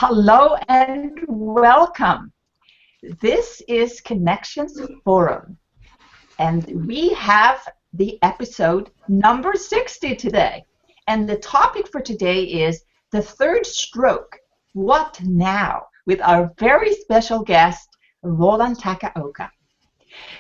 Hello and welcome. This is Connections Forum, and we have the episode number 60 today. And the topic for today is the third stroke, what now? With our very special guest, Roland Takaoka.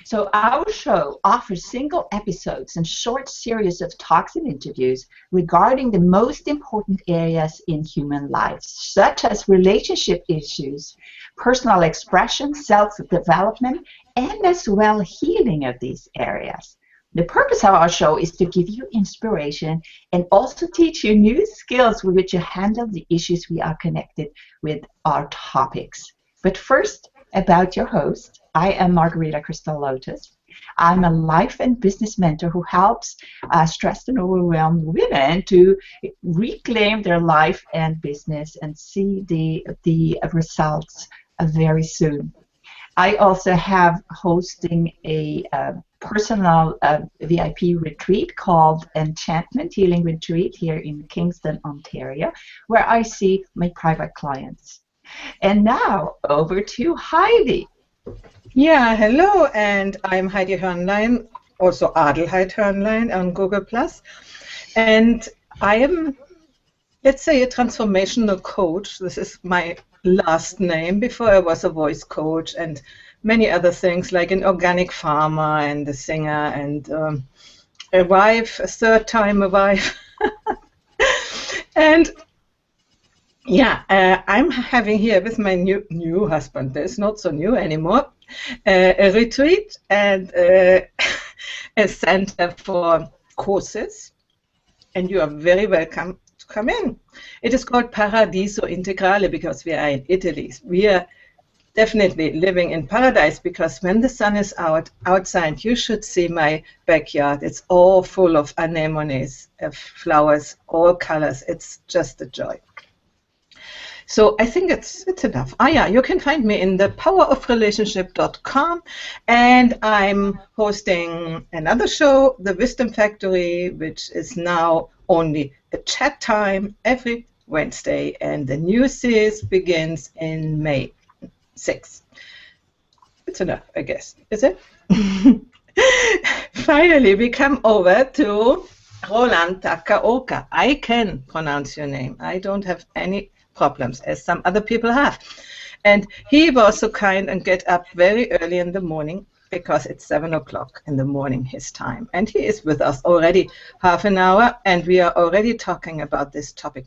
So our show offers single episodes and short series of talks and interviews regarding the most important areas in human lives, such as relationship issues, personal expression, self-development, and as well healing of these areas. The purpose of our show is to give you inspiration and also teach you new skills with which you handle the issues we are connected with our topics. But first, about your host. I am Margarita Crystal Lotus. I'm a life and business mentor who helps stressed and overwhelmed women to reclaim their life and business and see the results very soon. I also have hosting a personal VIP retreat called Enchantment Healing Retreat here in Kingston, Ontario, where I see my private clients. And now, over to Heidi. Yeah, hello, and I'm Heidi Hörnlein, also Adelheid Hörnlein on Google+. And I am, let's say, a transformational coach. This is my last name. Before I was a voice coach and many other things, like an organic farmer and a singer and a wife, a third time a wife. And yeah, I'm having here with my new husband, there's not so new anymore, a retreat and a center for courses, and you are very welcome to come in. It is called Paradiso Integrale because we are in Italy. We are definitely living in paradise because when the sun is outside, you should see my backyard. It's all full of anemones, flowers, all colors. It's just a joy. So I think it's enough. Yeah, you can find me in the powerofrelationship.com, and I'm hosting another show, The Wisdom Factory, which is now only a chat time every Wednesday, and the new series begins in May 6th. It's enough, I guess. Is it? Finally, we come over to Roland Takaoka. I can pronounce your name. I don't have any problems, as some other people have. And he was so kind and get up very early in the morning because it's 7 o'clock in the morning his time. And he is with us already half an hour, and we are already talking about this topic.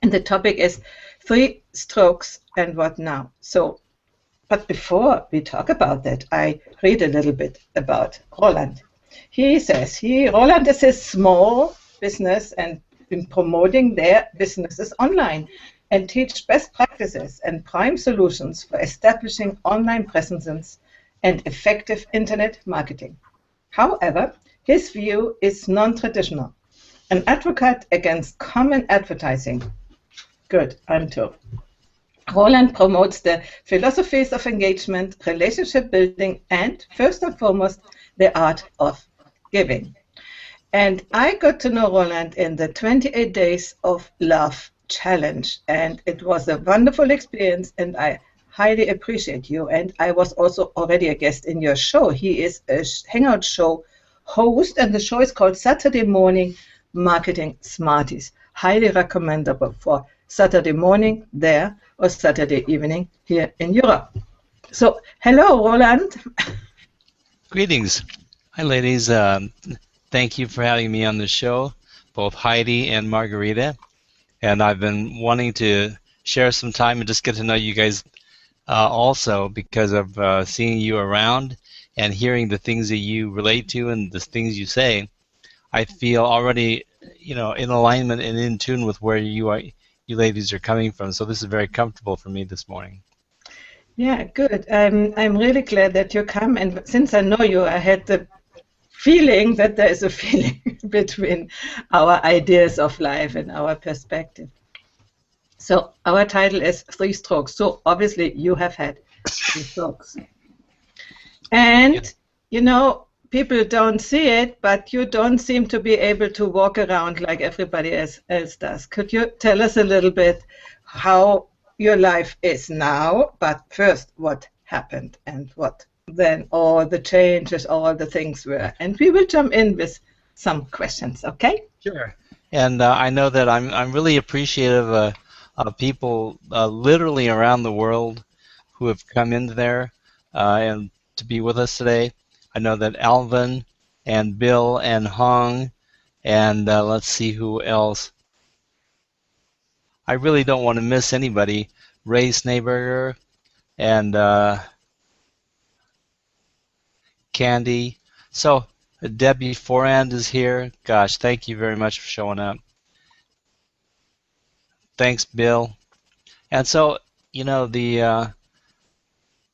And the topic is 3 strokes and what now? So, but before we talk about that, I read a little bit about Roland. He says Roland is a small business and in promoting their businesses online and teach best practices and prime solutions for establishing online presences and effective internet marketing. However, his view is non-traditional, an advocate against common advertising. Good, I'm too. Roland promotes the philosophies of engagement, relationship building, and first and foremost, the art of giving. And I got to know Roland in the 28 Days of Love Challenge, and it was a wonderful experience, and I highly appreciate you. And I was also already a guest in your show. He is a hangout show host, and the show is called Saturday Morning Marketing Smarties. Highly recommendable for Saturday morning there or Saturday evening here in Europe. So, hello, Roland. Greetings. Hi, ladies. Thank you for having me on the show, both Heidi and Margarita. And I've been wanting to share some time and just get to know you guys also because of seeing you around and hearing the things that you relate to and the things you say. I feel already, in alignment and in tune with where you ladies are coming from. So this is very comfortable for me this morning. Yeah, good. I'm really glad that you come. And since I know you, I had the feeling that there is a feeling between our ideas of life and our perspective. So our title is 3 strokes. So obviously you have had 3 strokes. And, people don't see it, but you don't seem to be able to walk around like everybody else does. Could you tell us a little bit how your life is now, but first what happened and what then all the changes, all the things were. And we will jump in with some questions, okay? Sure. And I know that I'm really appreciative of people literally around the world who have come in there and to be with us today. I know that Alvin and Bill and Hong and let's see who else. I really don't want to miss anybody. Ray Snaberger and Candy. So Debbie Forand is here. Gosh, thank you very much for showing up. Thanks, Bill. And so, you know, the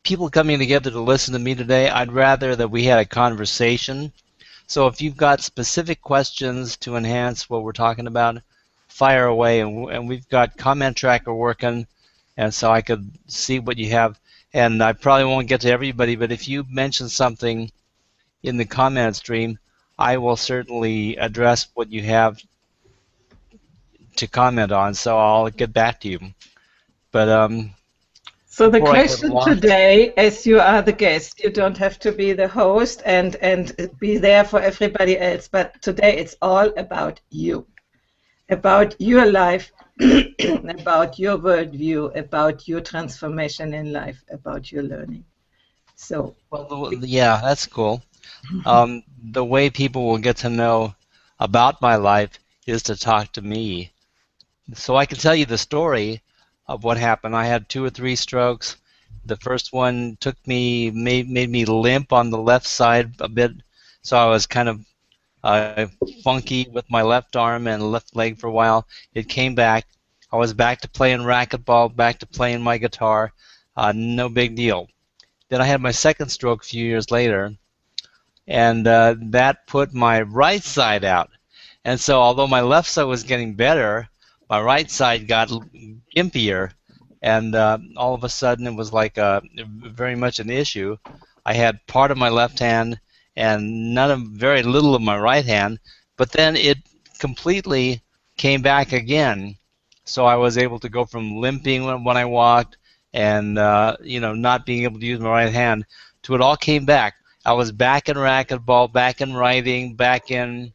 people coming together to listen to me today, I'd rather that we had a conversation. So if you've got specific questions to enhance what we're talking about, fire away. And we've got comment tracker working, and so I could see what you have. And I probably won't get to everybody, but if you mention something in the comment stream, I will certainly address what you have to comment on. So I'll get back to you. But so the before I get question launched, today, as you are the guest, you don't have to be the host and be there for everybody else, but today it's all about you, about your life, about your worldview, about your transformation in life, about your learning. So, well, yeah, that's cool. The way people will get to know about my life is to talk to me. So I can tell you the story of what happened. I had 2 or 3 strokes. The first one made me limp on the left side a bit, so I was kind of funky with my left arm and left leg for a while. It came back. I was back to playing racquetball, back to playing my guitar. No big deal. Then I had my second stroke a few years later, and that put my right side out. And so although my left side was getting better, my right side got gimpier, and all of a sudden it was like very much an issue. I had part of my left hand and very little of my right hand, but then it completely came back again. So I was able to go from limping when I walked and not being able to use my right hand to it all came back. I was back in racquetball, back in writing, back in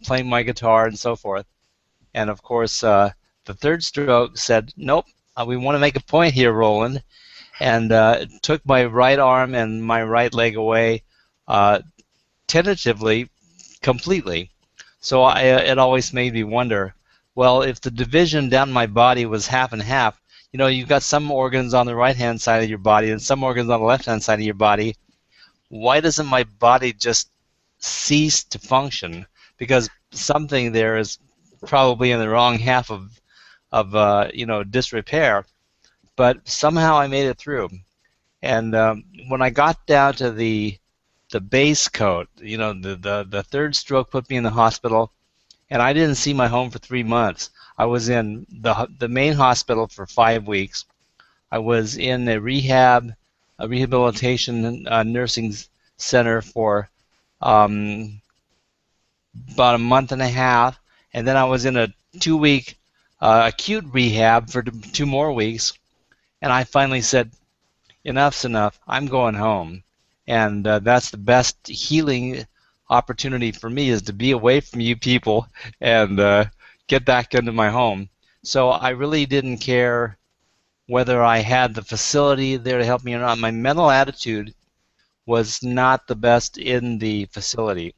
playing my guitar and so forth. And of course, the third stroke said, nope, we want to make a point here, Roland, and took my right arm and my right leg away tentatively, completely. So it always made me wonder, well, if the division down my body was half and half, you've got some organs on the right-hand side of your body and some organs on the left-hand side of your body, why doesn't my body just cease to function? Because something there is probably in the wrong half of disrepair. But somehow I made it through. And when I got down to the base coat, the third stroke put me in the hospital, and I didn't see my home for 3 months. I was in the main hospital for 5 weeks. I was in a rehabilitation nursing center for about a month and a half, and then I was in a 2-week acute rehab for 2 more weeks, and I finally said, enough's enough, I'm going home. And that's the best healing opportunity for me, is to be away from you people and get back into my home. So I really didn't care whether I had the facility there to help me or not. My mental attitude was not the best in the facility.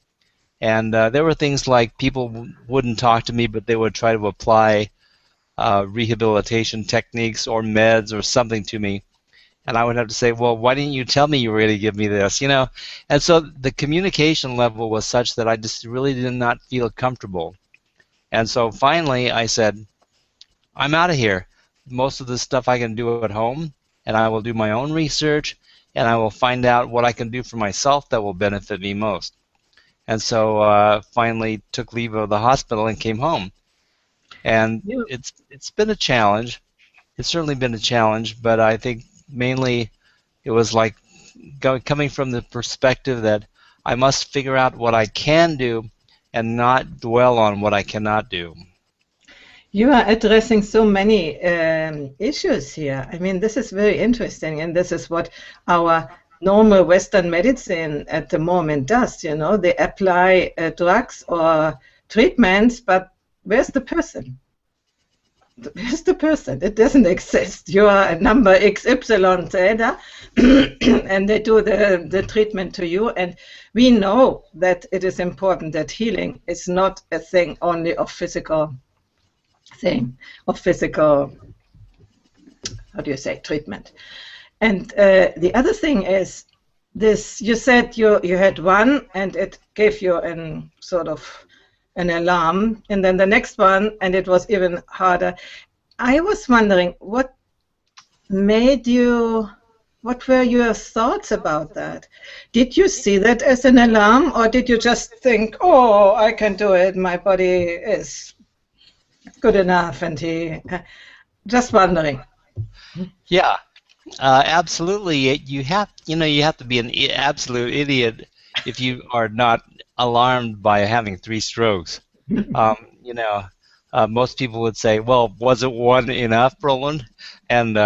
And there were things like people wouldn't talk to me, but they would try to apply rehabilitation techniques or meds or something to me. And I would have to say, well, why didn't you tell me you were going to give me this? And so the communication level was such that I just really did not feel comfortable. And so finally I said, I'm out of here. Most of the stuff I can do at home, and I will do my own research, and I will find out what I can do for myself that will benefit me most. And so finally took leave of the hospital and came home. And it's been a challenge. It's certainly been a challenge, but I think mainly it was like coming from the perspective that I must figure out what I can do and not dwell on what I cannot do. You are addressing so many issues here. I mean, this is very interesting, and this is what our normal Western medicine at the moment does. You know, they apply drugs or treatments, but where's the person? Where's the person? It doesn't exist. You are a number XY theta, and they do the treatment to you. And we know that it is important that healing is not a thing only of physical how do you say, treatment. And the other thing is this, you said you had one and it gave you an sort of an alarm, and then the next one and it was even harder. I was wondering what were your thoughts about that? Did you see that as an alarm, or did you just think, oh, I can do it, my body is good enough, and just wondering. Yeah, absolutely. You have to be an absolute idiot if you are not alarmed by having 3 strokes. Most people would say, well, wasn't one enough, Roland? And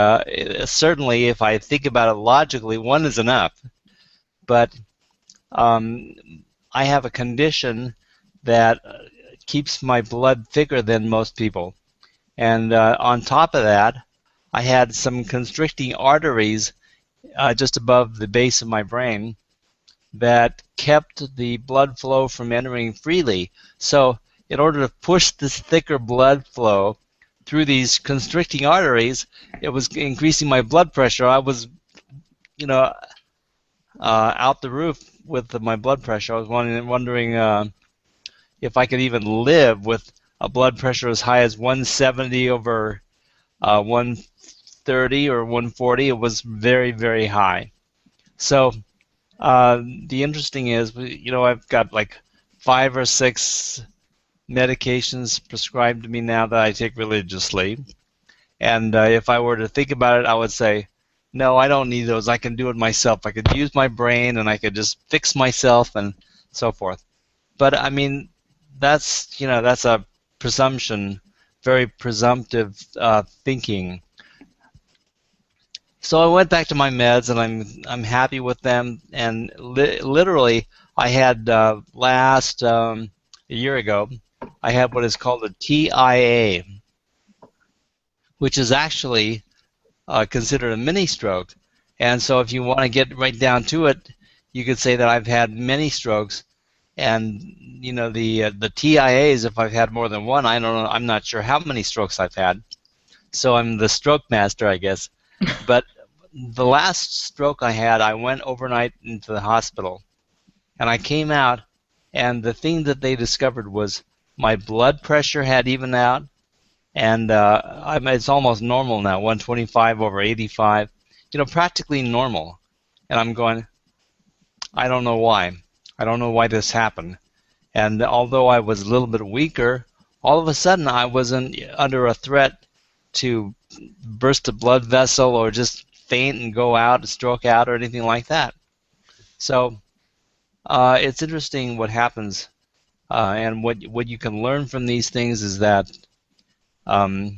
certainly, if I think about it logically, 1 is enough. But I have a condition that keeps my blood thicker than most people. And on top of that, I had some constricting arteries just above the base of my brain that kept the blood flow from entering freely. So in order to push this thicker blood flow through these constricting arteries, it was increasing my blood pressure. I was, out the roof with my blood pressure. I was wondering if I could even live with a blood pressure as high as 170 over 130 or 140. It was very, very high. So the interesting is, I've got like 5 or 6 medications prescribed to me now that I take religiously. And if I were to think about it, I would say, no, I don't need those. I can do it myself. I could use my brain and I could just fix myself and so forth. But I mean, that's a presumption, very presumptive thinking. So I went back to my meds, and I'm happy with them. And literally, I had last a year ago, I had what is called a TIA, which is actually considered a mini stroke. And so if you want to get right down to it, you could say that I've had many strokes. And the TIAs, if I've had more than one, I don't know. I'm not sure how many strokes I've had. So I'm the stroke master, I guess. But the last stroke I had, I went overnight into the hospital, and I came out, and the thing that they discovered was my blood pressure had evened out, and it's almost normal now, 125 over 85, practically normal. And I'm going, I don't know why. I don't know why this happened. And although I was a little bit weaker, all of a sudden I wasn't under a threat to burst a blood vessel or just faint and go out, stroke out, or anything like that. So it's interesting what happens, and what you can learn from these things is that the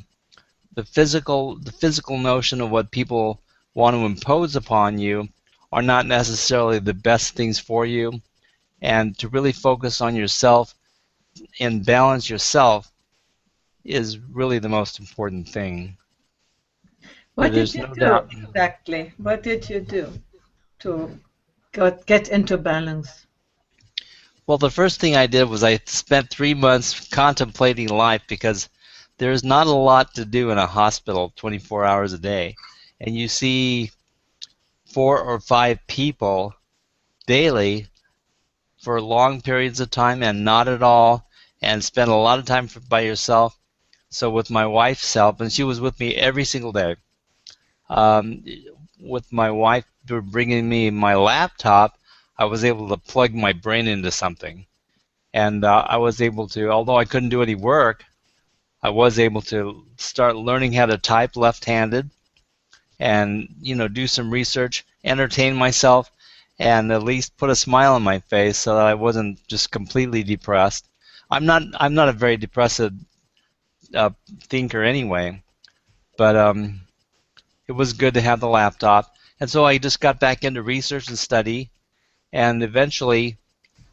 physical notion of what people want to impose upon you are not necessarily the best things for you, and to really focus on yourself and balance yourself is really the most important thing. What did you do exactly? What did you do to get into balance? Well, the first thing I did was I spent 3 months contemplating life, because there's not a lot to do in a hospital 24 hours a day. And you see 4 or 5 people daily for long periods of time and not at all, and spend a lot of time by yourself. So with my wife's help, and she was with me every single day, with my wife bringing me my laptop, I was able to plug my brain into something. And I was able to, although I couldn't do any work, I was able to start learning how to type left-handed and, do some research, entertain myself, and at least put a smile on my face so that I wasn't just completely depressed. I'm not a very depressive thinker anyway, but it was good to have the laptop. And so I just got back into research and study, and eventually,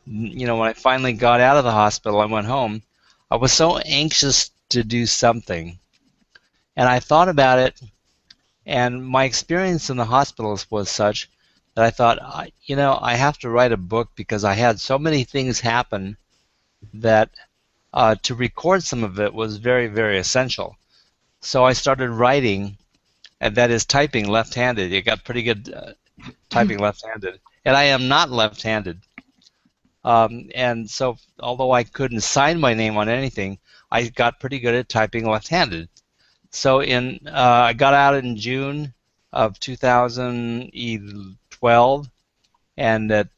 when I finally got out of the hospital, I went home. I was so anxious to do something, and I thought about it, and my experience in the hospitals was such that I thought, I have to write a book because I had so many things happen that to record some of it was very, very essential. So I started writing, and that is typing left-handed. You got pretty good typing left-handed, and I am not left-handed. And so, although I couldn't sign my name on anything, I got pretty good at typing left-handed. So I got out in June of 2012, and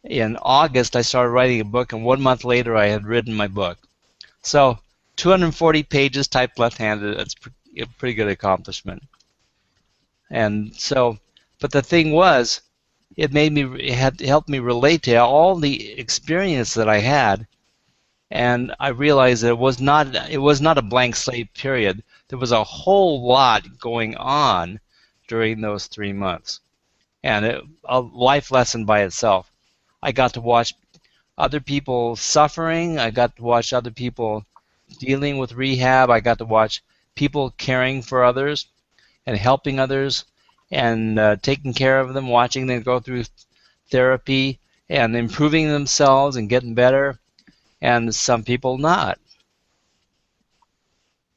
in August I started writing a book, and 1 month later I had written my book. So 240 pages typed left-handed. That's a pretty good accomplishment. And so, but the thing was, it helped me relate to all the experience that I had, and I realized that it was not a blank slate period. There was a whole lot going on during those 3 months, and a life lesson by itself. I got to watch other people suffering. I got to watch other people dealing with rehab. I got to watch people caring for others and helping others and taking care of them, watching them go through therapy and improving themselves and getting better, and some people not.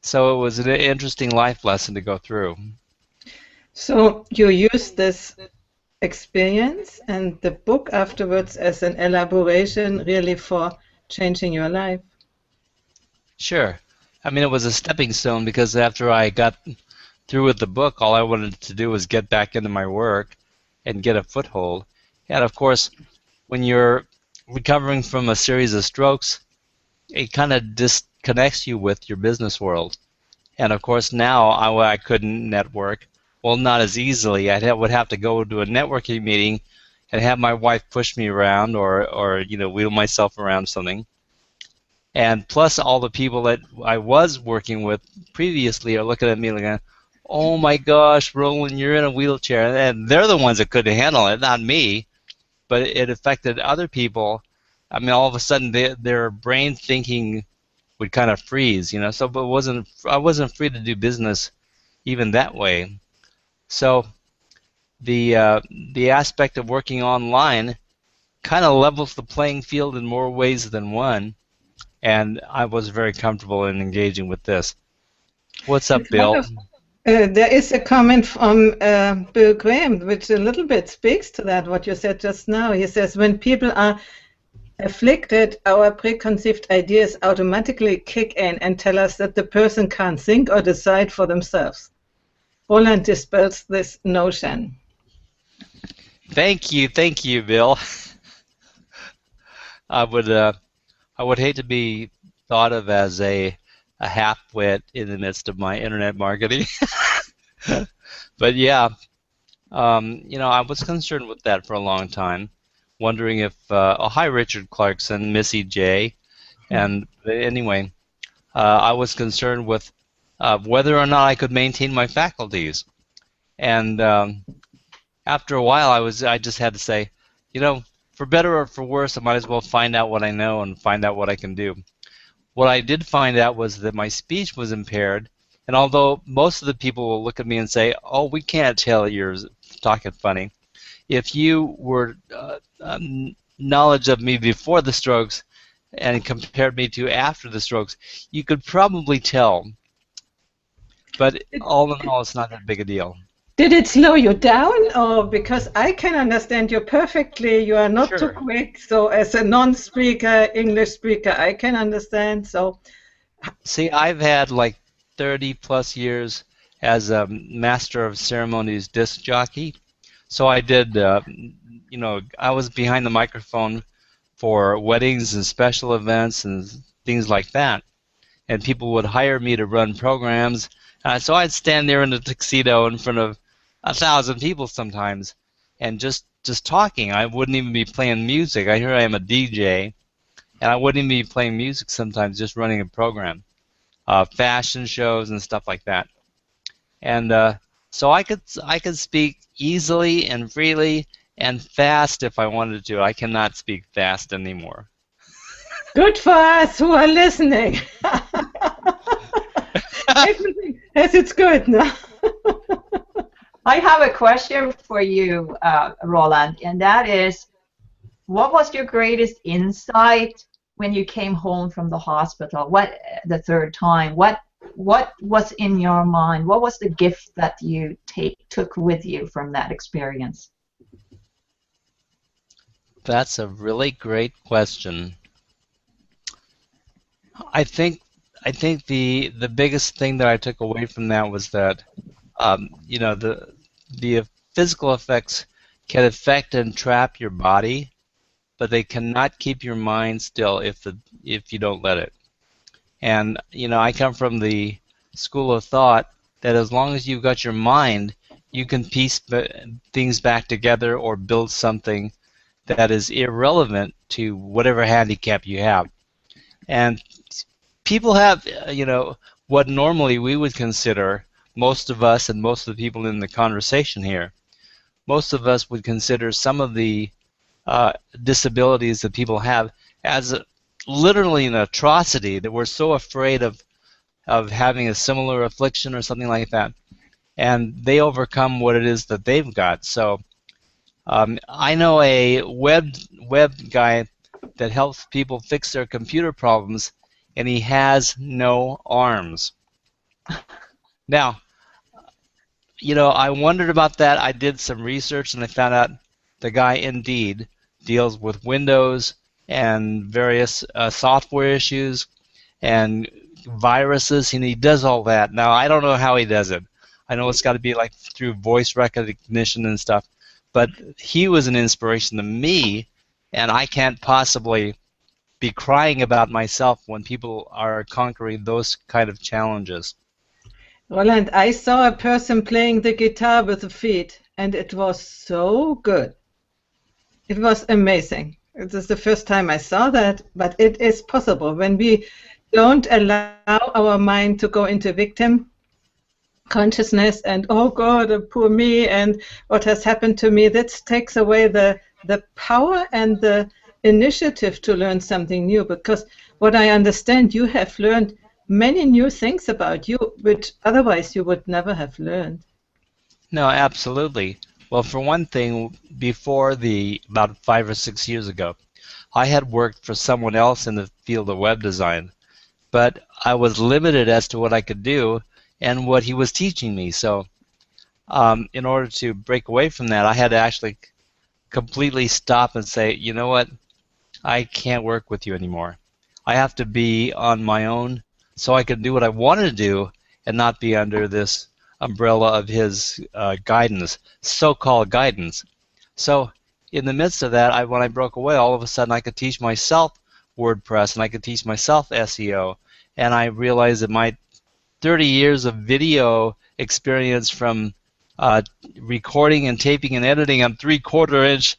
So it was an interesting life lesson to go through. So you use this experience and the book afterwards as an elaboration really for changing your life? Sure. I mean, it was a stepping stone because after I got through with the book, all I wanted to do was get back into my work and get a foothold. And of course, when you're recovering from a series of strokes, it kind of disconnects you with your business world. And of course, now I couldn't network. Well, not as easily. Would have to go to a networking meeting and have my wife push me around or wheel myself around something. And plus, all the people that I was working with previously are looking at me like, oh my gosh, Roland, you're in a wheelchair. And they're the ones that couldn't handle it, not me. But it affected other people. I mean, all of a sudden, their brain thinking would kind of freeze, So, but I wasn't free to do business even that way. So, the aspect of working online kind of levels the playing field in more ways than one, and I was very comfortable in engaging with this. What's up, Bill? There is a comment from Bill Graham, which a little bit speaks to that, what you said just now. He says, when people are afflicted, our preconceived ideas automatically kick in and tell us that the person can't think or decide for themselves. Roland dispels this notion. Thank you, Bill. I would hate to be thought of as a half-wit in the midst of my internet marketing. But yeah, I was concerned with that for a long time, wondering if, hi Richard Clarkson, Missy J, and anyway, I was concerned with whether or not I could maintain my faculties. And after a while, I just had to say, for better or for worse, I might as well find out what I know and find out what I can do. What I did find out was that my speech was impaired, and although most of the people will look at me and say, oh, we can't tell you're talking funny, if you were knowledge of me before the strokes and compared me to after the strokes, you could probably tell. But all in all, it's not that big a deal. Did it slow you down? Or because I can understand you perfectly, you are not too quick. So as a non-speaker, English speaker, I can understand. So, see, I've had like 30 plus years as a master of ceremonies disc jockey. So I did, I was behind the microphone for weddings and special events and things like that. And people would hire me to run programs. So I'd stand there in a tuxedo in front of 1,000 people sometimes, and just talking. I wouldn't even be playing music. Here I am a DJ, and I wouldn't even be playing music sometimes, just running a program, fashion shows and stuff like that. And so I could speak easily and freely and fast if I wanted to. I cannot speak fast anymore. Good for us who are listening. Everything has its good now. I have a question for you, Roland, and that is, what was your greatest insight when you came home from the hospital? What the third time? What was in your mind? What was the gift that you took with you from that experience? That's a really great question. I think the biggest thing that I took away from that was that the physical effects can affect and trap your body, but they cannot keep your mind still if you don't let it. And I come from the school of thought that as long as you've got your mind, you can piece things back together or build something that is irrelevant to whatever handicap you have. And people have, what normally we would consider, most of us and most of the people in the conversation here, most of us would consider some of the disabilities that people have as literally an atrocity, that we're so afraid of having a similar affliction or something like that, and they overcome what it is that they've got. So I know a web guy that helps people fix their computer problems, and he has no arms. Now, I wondered about that. I did some research, and I found out the guy indeed deals with Windows and various software issues and viruses, and he does all that. Now, I don't know how he does it. I know it's got to be like through voice recognition and stuff, but he was an inspiration to me, and I can't possibly be crying about myself when people are conquering those kind of challenges. Roland, I saw a person playing the guitar with the feet, and it was so good. It was amazing. It is the first time I saw that, but it is possible when we don't allow our mind to go into victim consciousness and, oh God, poor me, and what has happened to me. That takes away the power and the initiative to learn something new, because what I understand, you have learned many new things about you, which otherwise you would never have learned. No, absolutely. Well, for one thing, before about 5 or 6 years ago, I had worked for someone else in the field of web design, but I was limited as to what I could do and what he was teaching me. So in order to break away from that, I had to actually completely stop and say, you know what, I can't work with you anymore. I have to be on my own so I can do what I want to do and not be under this umbrella of his guidance, so-called guidance. So in the midst of that, when I broke away, all of a sudden I could teach myself WordPress and I could teach myself SEO, and I realized that my 30 years of video experience from recording and taping and editing on 3/4-inch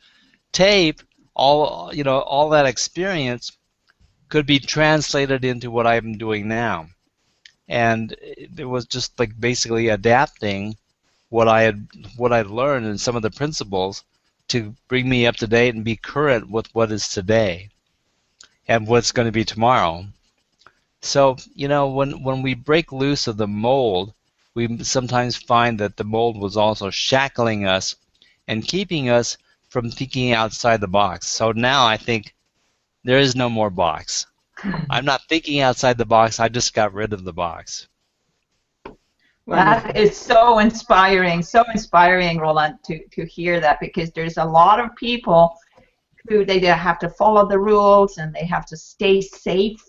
tape, all that experience could be translated into what I'm doing now. And it was just like basically adapting what I'd learned and some of the principles to bring me up to date and be current with what is today and what's going to be tomorrow. So, when we break loose of the mold, we sometimes find that the mold was also shackling us and keeping us from thinking outside the box. So now I think there is no more box. I'm not thinking outside the box. I just got rid of the box. That is so inspiring, Roland, to hear that, because there's a lot of people who they have to follow the rules and they have to stay safe,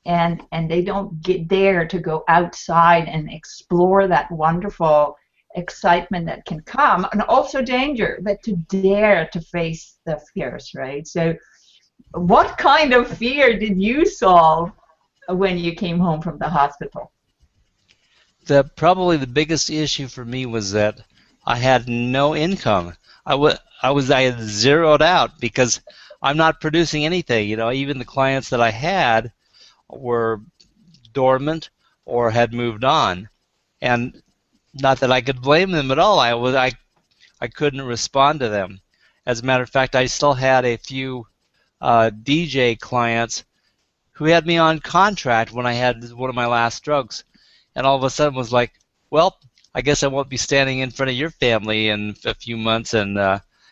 and they don't dare to go outside and explore that wonderful excitement that can come, and also danger, but to dare to face the fears, right? So what kind of fear did you solve when you came home from the hospital? Probably the biggest issue for me was that I had no income. I had zeroed out because I'm not producing anything. Even the clients that I had were dormant or had moved on, and not that I could blame them at all. I couldn't respond to them. As a matter of fact, I still had a few DJ clients who had me on contract when I had one of my last strokes, and all of a sudden was like, well, I guess I won't be standing in front of your family in a few months and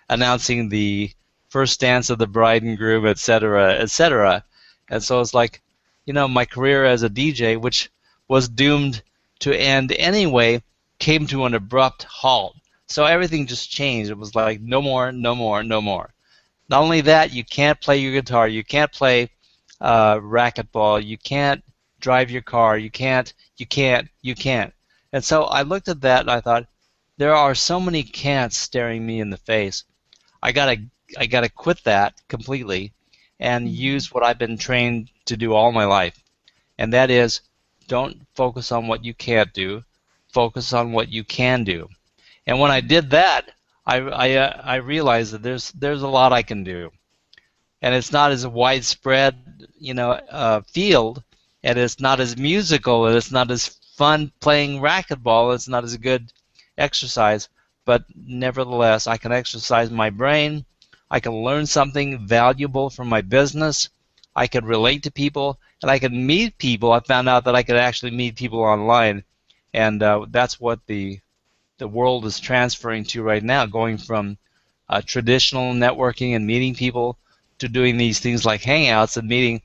announcing the first dance of the bride and groom, etc., etc. And so it's like, my career as a DJ, which was doomed to end anyway, came to an abrupt halt. So everything just changed. It was like, no more, no more, no more. Not only that, you can't play your guitar, you can't play racquetball, you can't drive your car, you can't. And so I looked at that and I thought, there are so many can'ts staring me in the face. I gotta quit that completely and use what I've been trained to do all my life, and that is, don't focus on what you can't do, focus on what you can do. And when I did that, I realized that there's a lot I can do, and it's not as widespread, field, and it's not as musical, and it's not as fun playing racquetball. It's not as good exercise, but nevertheless, I can exercise my brain. I can learn something valuable from my business. I can relate to people, and I can meet people. I found out that I could actually meet people online, and that's what the world is transferring to right now, going from traditional networking and meeting people to doing these things like Hangouts and meeting.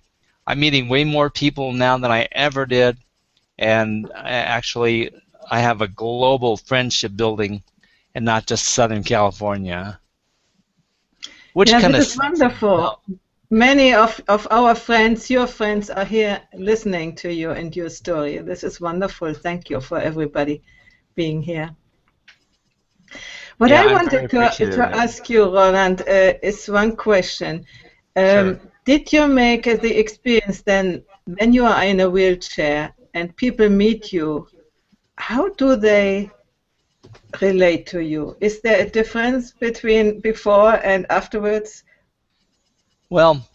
I'm meeting way more people now than I ever did, and I have a global friendship building, and not just Southern California. Which kind this is wonderful. Many of our friends, your friends, are here listening to you and your story. This is wonderful. Thank you for everybody being here. What I wanted to ask you, Roland, is one question. Sure. Did you make the experience then, when you are in a wheelchair and people meet you, how do they relate to you? Is there a difference between before and afterwards? Well,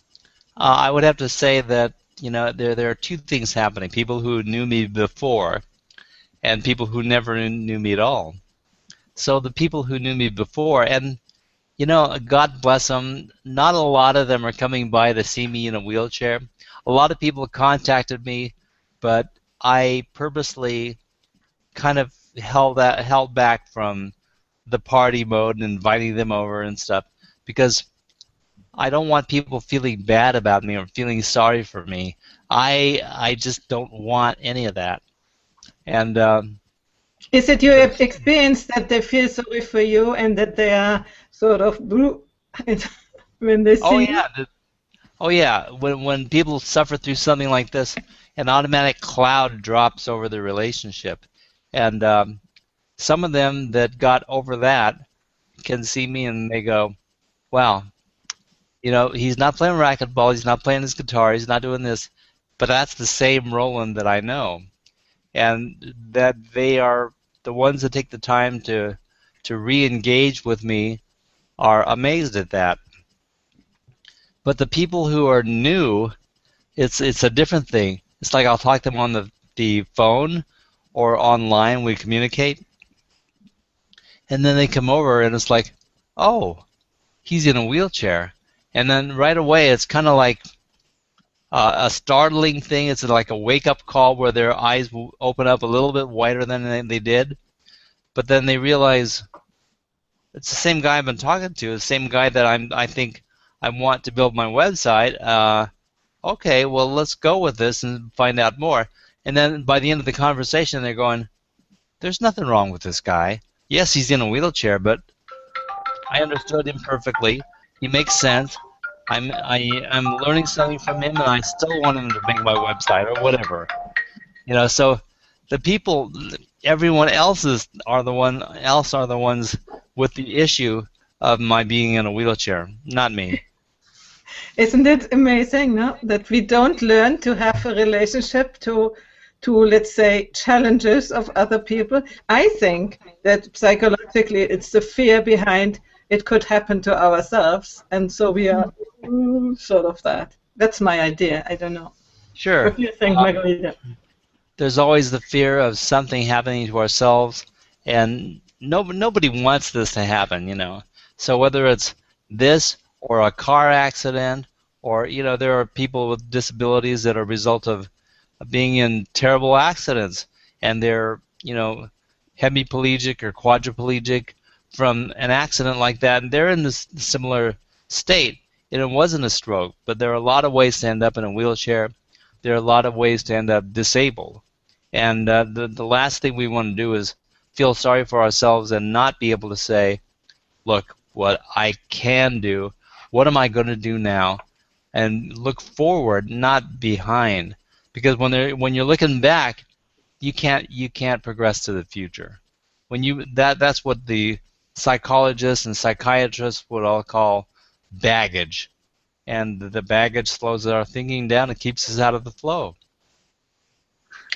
I would have to say that there are two things happening: people who knew me before, and people who never knew me at all. So the people who knew me before, and God bless them, not a lot of them are coming by to see me in a wheelchair. A lot of people contacted me, but I purposely kind of held back from the party mode and inviting them over and stuff, because I don't want people feeling bad about me or feeling sorry for me. I just don't want any of that. And is it your experience that they feel sorry for you and that they are sort of blue when they see you? Oh yeah. When people suffer through something like this, an automatic cloud drops over the relationship, and some of them that got over that can see me and they go, "Wow, he's not playing racquetball, he's not playing his guitar, he's not doing this, but that's the same Roland that I know," and that they are the ones that take the time to re-engage with me are amazed at that. But the people who are new, it's a different thing. It's like I'll talk to them on the phone or online, we communicate, and then they come over and it's like, oh, he's in a wheelchair. And then right away it's kind of like a startling thing. It's like a wake-up call where their eyes will open up a little bit wider than they did, but then they realize it's the same guy I've been talking to, the same guy that I think I want to build my website. Okay, well, let's go with this and find out more. And then by the end of the conversation, they're going, there's nothing wrong with this guy. Yes, he's in a wheelchair, but I understood him perfectly. He makes sense. I'm learning something from him, and I still want him to make my website or whatever. So the people, everyone else are the ones with the issue of my being in a wheelchair, not me. Isn't it amazing, no? That we don't learn to have a relationship to let's say, challenges of other people. I think that psychologically it's the fear behind it could happen to ourselves, and so we are Sort of that. That's my idea. I don't know. Sure. What do you think, Margarita? There's always the fear of something happening to ourselves, and nobody wants this to happen, you know. So whether it's this or a car accident, or there are people with disabilities that are a result of being in terrible accidents, and they're hemiplegic or quadriplegic from an accident like that, and they're in this similar state. And it wasn't a stroke, but there are a lot of ways to end up in a wheelchair. There are a lot of ways to end up disabled. And the last thing we want to do is feel sorry for ourselves and not be able to say, look, what I can do, what am I going to do now, and look forward, not behind. Because when you're looking back, you can't progress to the future. That's what the psychologists and psychiatrists would all call baggage, and the baggage slows our thinking down and keeps us out of the flow.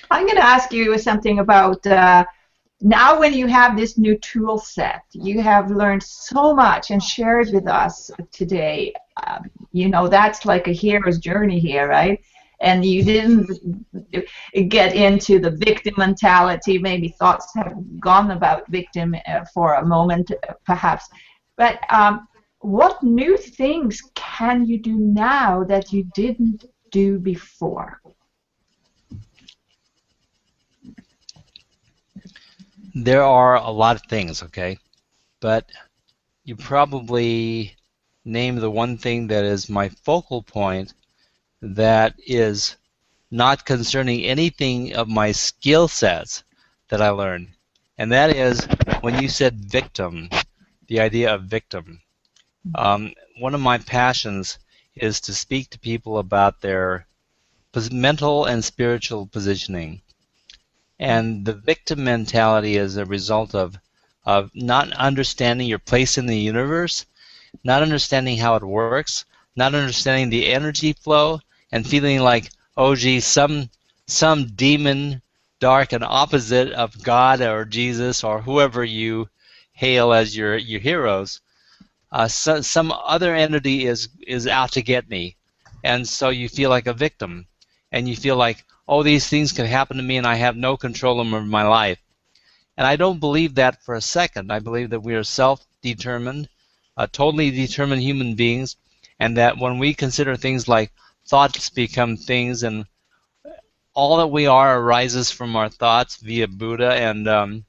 I'm going to ask you something about now when you have this new tool set. You have learned so much and shared with us today. That's like a hero's journey here, right? And you didn't get into the victim mentality. Maybe thoughts have gone about victim for a moment, perhaps. But what new things can you do now that you didn't do before? There are a lot of things, okay? But you probably name the one thing that is my focal point that is not concerning anything of my skill sets that I learned. And that is when you said victim, the idea of victim. One of my passions is to speak to people about their mental and spiritual positioning. And the victim mentality is a result of not understanding your place in the universe, not understanding how it works, not understanding the energy flow, and feeling like, oh gee, some demon, dark and opposite of God or Jesus or whoever you hail as your heroes, some other entity is out to get me. And so you feel like a victim. And you feel like, oh, these things can happen to me and I have no control over my life. And I don't believe that for a second. I believe that we are self-determined, totally determined human beings, and that when we consider things like thoughts become things, and all that we are arises from our thoughts via Buddha, and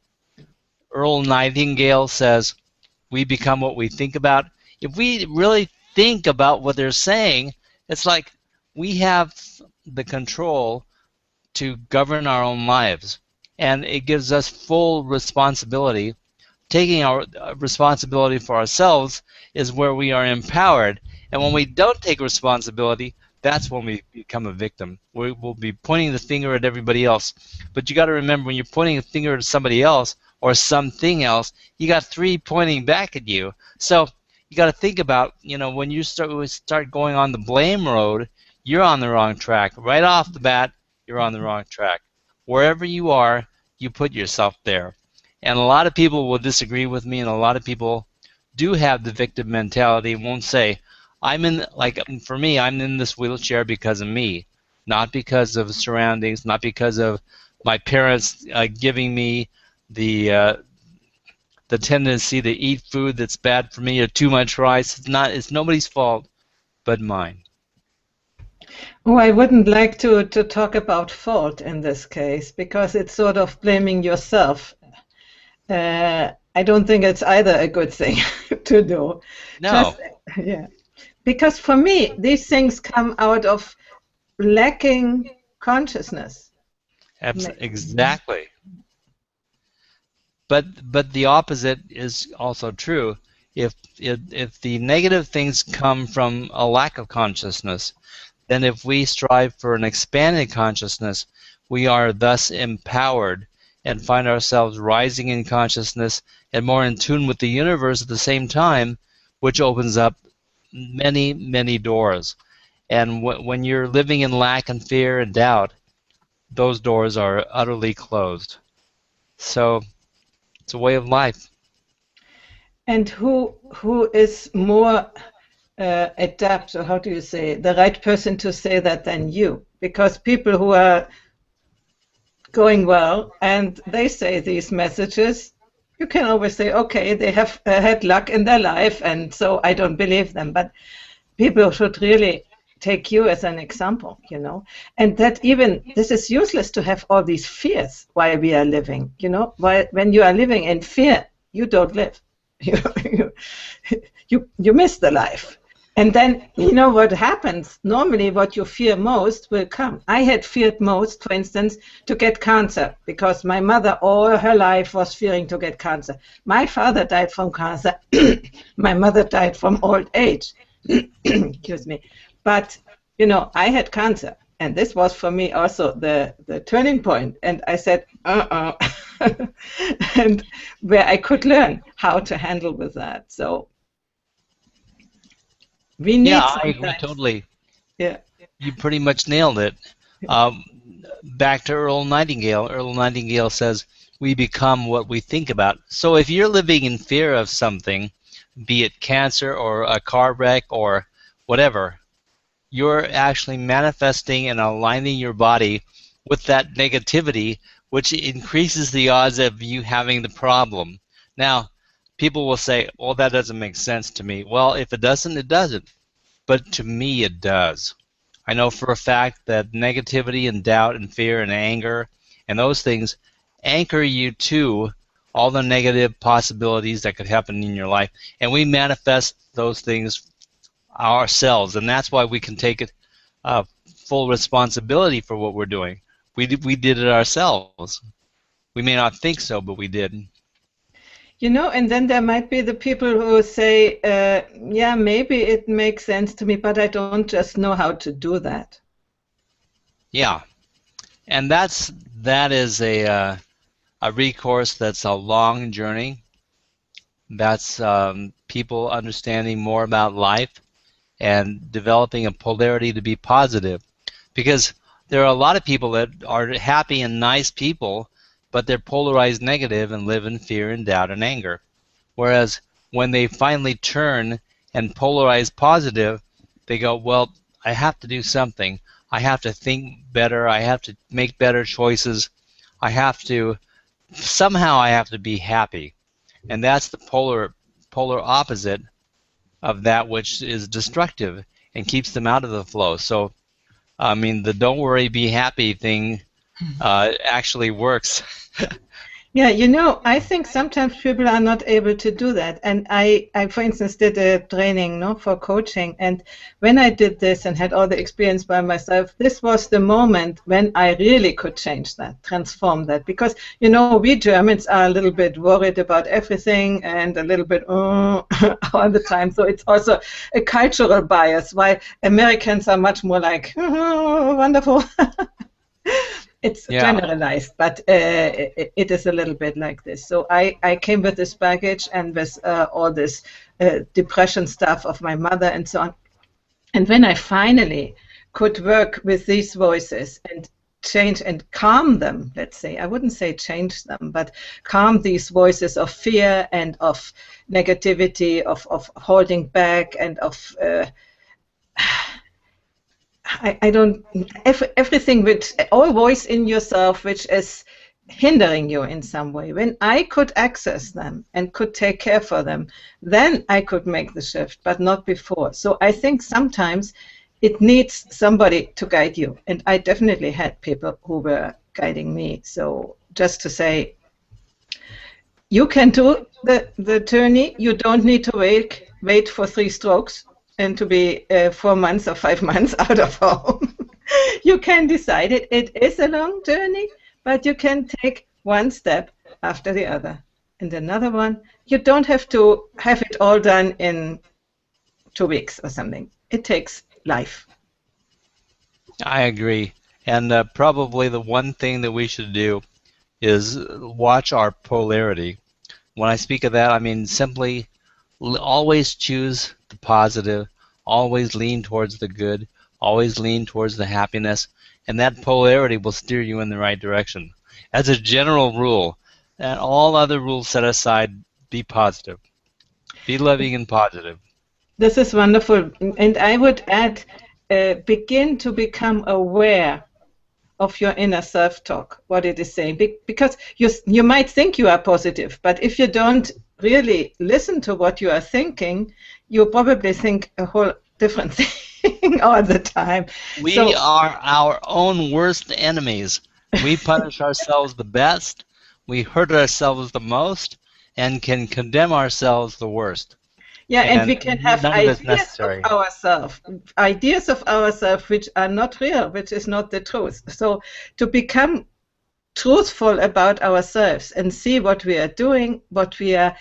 Earl Nightingale says, we become what we think about. If we really think about what they're saying, it's like we have the control to govern our own lives, and it gives us full responsibility. Taking our responsibility for ourselves is where we are empowered, and when we don't take responsibility, that's when we become a victim. We will be pointing the finger at everybody else. But you got to remember, when you're pointing a finger at somebody else or something else, you got three pointing back at you. So you got to think about, when you start going on the blame road, you're on the wrong track. Right off the bat, you're on the wrong track. Wherever you are, you put yourself there. And a lot of people will disagree with me, and a lot of people do have the victim mentality and won't say, for me, I'm in this wheelchair because of me, not because of surroundings, not because of my parents giving me the tendency to eat food that's bad for me or too much rice. It's nobody's fault but mine. Oh, I wouldn't like to talk about fault in this case, because it's sort of blaming yourself. I don't think it's either a good thing to do. No. Yeah. Because for me, these things come out of lacking consciousness. Exactly. But the opposite is also true. If the negative things come from a lack of consciousness, then if we strive for an expanded consciousness, we are thus empowered and find ourselves rising in consciousness and more in tune with the universe at the same time, which opens up many, many doors. And when you're living in lack and fear and doubt, those doors are utterly closed. So it's a way of life. And who is more adapt, or how do you say, the right person to say that than you. Because people who are going well and they say these messages, you can always say, okay, they have had luck in their life, and so I don't believe them. But people should really take you as an example, you know, and that even this is useless to have all these fears while we are living, you know, while when you are living in fear, you don't live. you, you miss the life. And then, you know what happens? Normally, what you fear most will come. I had feared most, for instance, to get cancer, because my mother all her life was fearing to get cancer. My father died from cancer. My mother died from old age. Excuse me. But, you know, I had cancer. And this was for me also the turning point. And I said, and where I could learn how to handle with that. So we need Yeah, I agree sometimes. totally. Yeah. You pretty much nailed it. Um, Back to Earl Nightingale. Earl Nightingale says, we become what we think about. So if you're living in fear of something, be it cancer or a car wreck or whatever, you're actually manifesting and aligning your body with that negativity, which increases the odds of you having the problem. Now, people will say, well, that doesn't make sense to me. Well, if it doesn't, it doesn't. But to me, it does. I know for a fact that negativity and doubt and fear and anger and those things anchor you to all the negative possibilities that could happen in your life. And we manifest those things ourselves, and that's why we can take it full responsibility for what we're doing. We did it ourselves. We may not think so, but we did. You know, and then there might be the people who say, yeah, maybe it makes sense to me, but I don't just know how to do that. Yeah, and that is a recourse that's a long journey. That's people understanding more about life and developing a polarity to be positive. Because there are a lot of people that are happy and nice people, but they're polarized negative and live in fear and doubt and anger. Whereas when they finally turn and polarize positive, they go, well, I have to do something. I have to think better. I have to make better choices. I have to, somehow I have to be happy. And that's the polar opposite of that which is destructive and keeps them out of the flow. So, I mean, the don't worry, be happy thing actually works. Yeah, you know, I think sometimes people are not able to do that. And I for instance, did a training, no, for coaching. And when I did this and had all the experience by myself, this was the moment when I really could change that, transform that. Because, you know, we Germans are a little bit worried about everything and a little bit all the time. So it's also a cultural bias, while Americans are much more like, oh, wonderful. It's Yeah. generalized, but it is a little bit like this. So I came with this baggage and with all this depression stuff of my mother and so on. And when I finally could work with these voices and change and calm them, let's say, I wouldn't say change them, but calm these voices of fear and of negativity, of holding back and of I don't everything which all voice in yourself which is hindering you in some way. When I could access them and could take care for them, then I could make the shift, but not before. So I think sometimes it needs somebody to guide you, and I definitely had people who were guiding me. So just to say, you can do the journey. You don't need to wait for 3 strokes and to be 4 months or 5 months out of home. You can decide it. It is a long journey, but you can take one step after the other. And another one, you don't have to have it all done in 2 weeks or something. It takes life. I agree. And probably the one thing that we should do is watch our polarity. When I speak of that, I mean simply always choose the positive, always lean towards the good, always lean towards the happiness, and that polarity will steer you in the right direction. As a general rule, and all other rules set aside, be positive. Be loving and positive. This is wonderful. And I would add, begin to become aware of your inner self-talk, what it is saying. Because you might think you are positive, but if you don't really listen to what you are thinking, you probably think a whole different thing all the time. We are our own worst enemies. We punish ourselves the best, we hurt ourselves the most, and can condemn ourselves the worst. Yeah, and we can have none of it's necessary. ideas of ourselves which are not real, which is not the truth. So to become truthful about ourselves and see what we are doing, what we are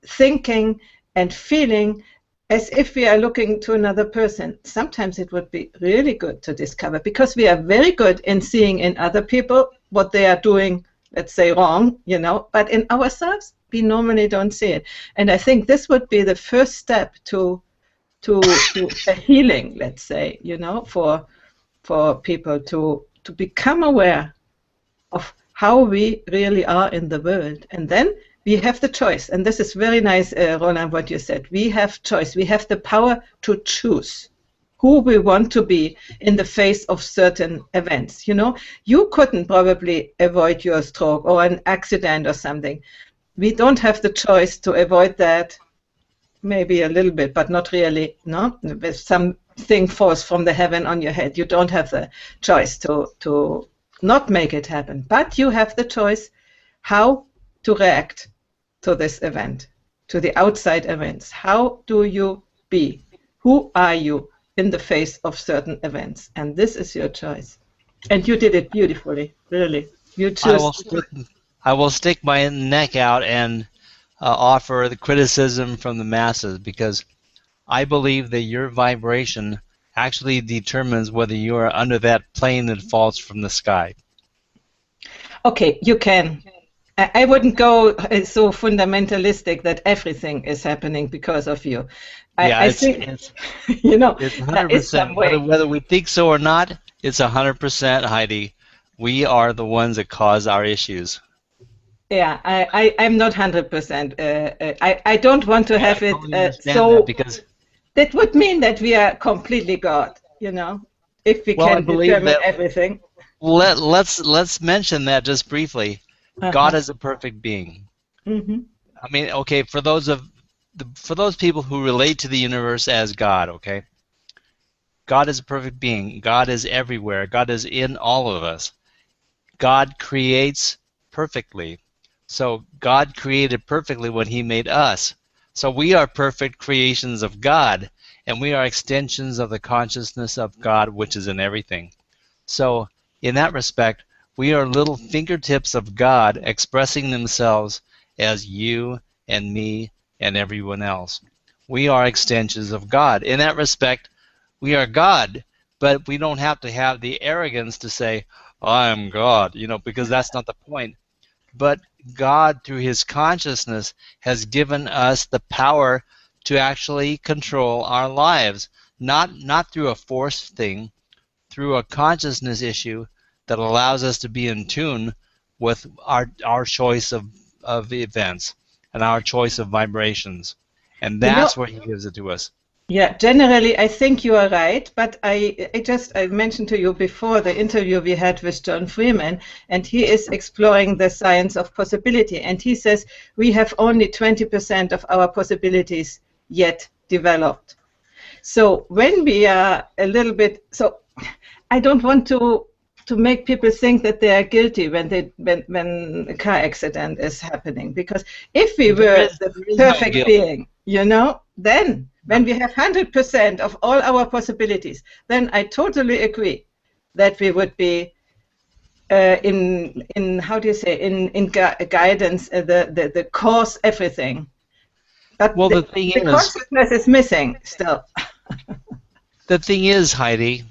thinking and feeling, as if we are looking to another person. Sometimes it would be really good to discover, because we are very good in seeing in other people what they are doing, let's say, wrong, but in ourselves, we normally don't see it. And I think this would be the first step to a healing, let's say, for people to become aware of how we really are in the world. And then we have the choice. And this is very nice, Roland, what you said. We have choice. We have the power to choose who we want to be in the face of certain events. You couldn't probably avoid your stroke or an accident or something. We don't have the choice to avoid that, maybe a little bit, but not really, no? If something falls from the heaven on your head, you don't have the choice to not make it happen. But you have the choice how to react to this event, to the outside events. How do you be? Who are you in the face of certain events? And this is your choice. And you did it beautifully, really. You chose. I will stick my neck out and offer the criticism from the masses, because I believe that your vibration actually determines whether you are under that plane that falls from the sky. Okay, you can. I wouldn't go so fundamentalistic that everything is happening because of you. I think it's 100%. Whether we think so or not, it's 100%, Heidi. We are the ones that cause our issues. Yeah, I'm not 100%. I don't want to have it so. Because that would mean that we are completely God, if we can determine everything. Let's mention that just briefly. God is a perfect being. Mm-hmm. I mean, okay, for those people who relate to the universe as God, okay, God is a perfect being. God is everywhere. God is in all of us. God creates perfectly. So God created perfectly when He made us. So we are perfect creations of God, and we are extensions of the consciousness of God, which is in everything. So in that respect, we are little fingertips of God expressing themselves as you and me and everyone else. We are extensions of God. In that respect, we are God, but we don't have to have the arrogance to say, I am God, because that's not the point. But God, through His consciousness, has given us the power to actually control our lives, not through a force thing, through a consciousness issue that allows us to be in tune with our choice of events and our choice of vibrations. And that's where He gives it to us. Yeah, generally I think you are right, but I mentioned to you before the interview we had with John Freeman, and he is exploring the science of possibility, and he says we have only 20% of our possibilities yet developed. So when we are a little bit, so I don't want to make people think that they are guilty when a car accident is happening, because if we were the perfect being, then when we have 100% of all our possibilities, then I totally agree that we would be in how do you say, in guidance, the cause everything. But well, the thing is, consciousness is missing still. The thing is, Heidi,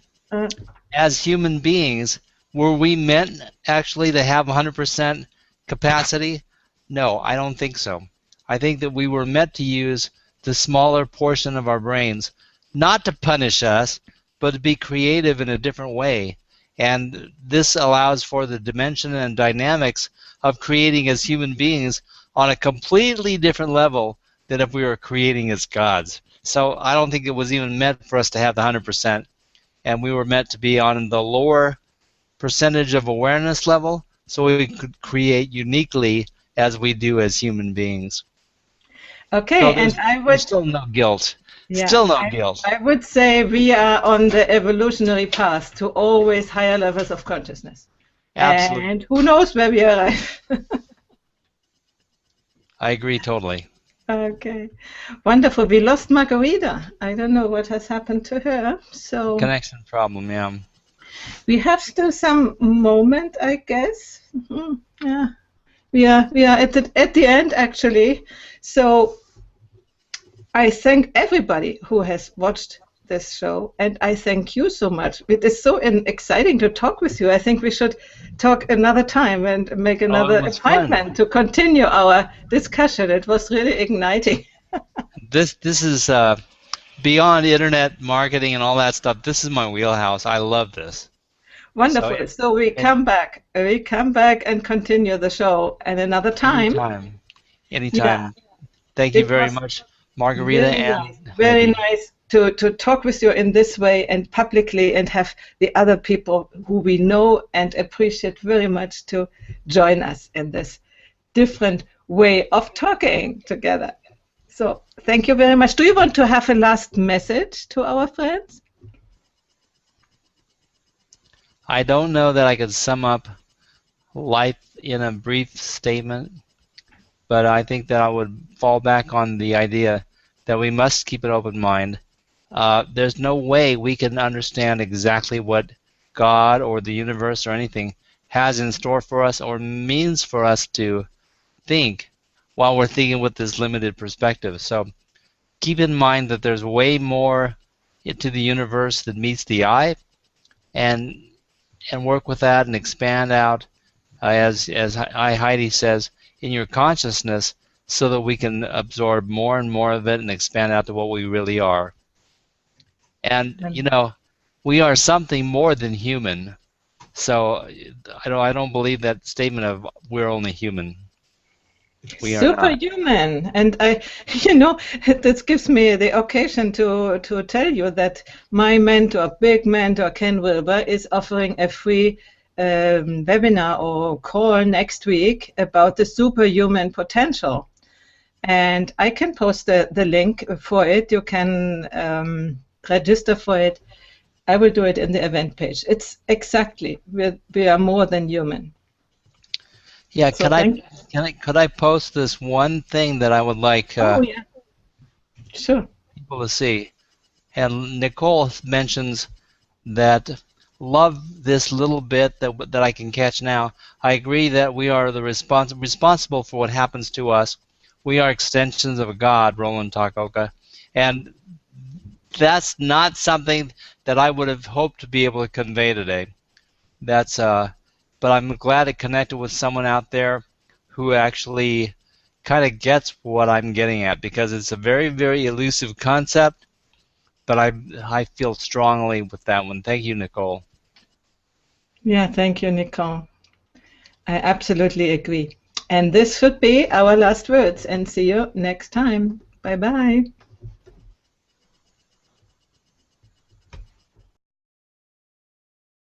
as human beings, were we meant actually to have 100% capacity? No, I don't think so. I think that we were meant to use the smaller portion of our brains, not to punish us, but to be creative in a different way. And this allows for the dimension and dynamics of creating as human beings on a completely different level than if we were creating as gods. So I don't think it was even meant for us to have the 100%. And we were meant to be on the lower percentage of awareness level so we could create uniquely as we do as human beings. Okay, So and there's still no guilt. yeah, Still no guilt. I would say we are on the evolutionary path to always higher levels of consciousness. Absolutely. And who knows where we arrive. I agree totally. Okay, wonderful. We lost Margarita. I don't know what has happened to her. So Connection problem, yeah. we have still some moment, I guess. Yeah, we are at the end actually. So I thank everybody who has watched this show, and I thank you so much. It is so exciting to talk with you. I think we should talk another time and make another appointment to continue our discussion. It was really igniting. This is beyond internet marketing and all that stuff. This is my wheelhouse. I love this. Wonderful. So we come back and continue the show at another time. Anytime. Yeah. Thank you very much, Margarita. Very nice to talk with you in this way and publicly, and have the other people who we know and appreciate very much to join us in this different way of talking together. So thank you very much. Do you want to have a last message to our friends? I don't know that I could sum up life in a brief statement, but I think that I would fall back on the idea that we must keep an open mind. There's no way we can understand exactly what God or the universe or anything has in store for us or means for us to think while we're thinking with this limited perspective. So keep in mind that there's way more to the universe than meets the eye, and work with that and expand out, as Heidi says, in your consciousness, so that we can absorb more and more of it and expand out to what we really are. And you know, we are something more than human. So I don't believe that statement of we're only human. We are superhuman. And this gives me the occasion to tell you that my mentor, big mentor Ken Wilber, is offering a free webinar or call next week about the superhuman potential. And I can post the link for it. You can register for it. I will do it in the event page. It's exactly, we are more than human. Yeah, so could I post this one thing that I would like sure. people to see? And Nicole mentions that love this little bit that I can catch now. I agree that we are the responsible for what happens to us. We are extensions of God, Roland Takaoka, and that's not something that I would have hoped to be able to convey today. That's but I'm glad it connected with someone out there who actually kind of gets what I'm getting at, because it's a very, very elusive concept, but I feel strongly with that one. Thank you, Nicole. Yeah, thank you, Nicole. I absolutely agree. And this should be our last words, and see you next time. Bye-bye.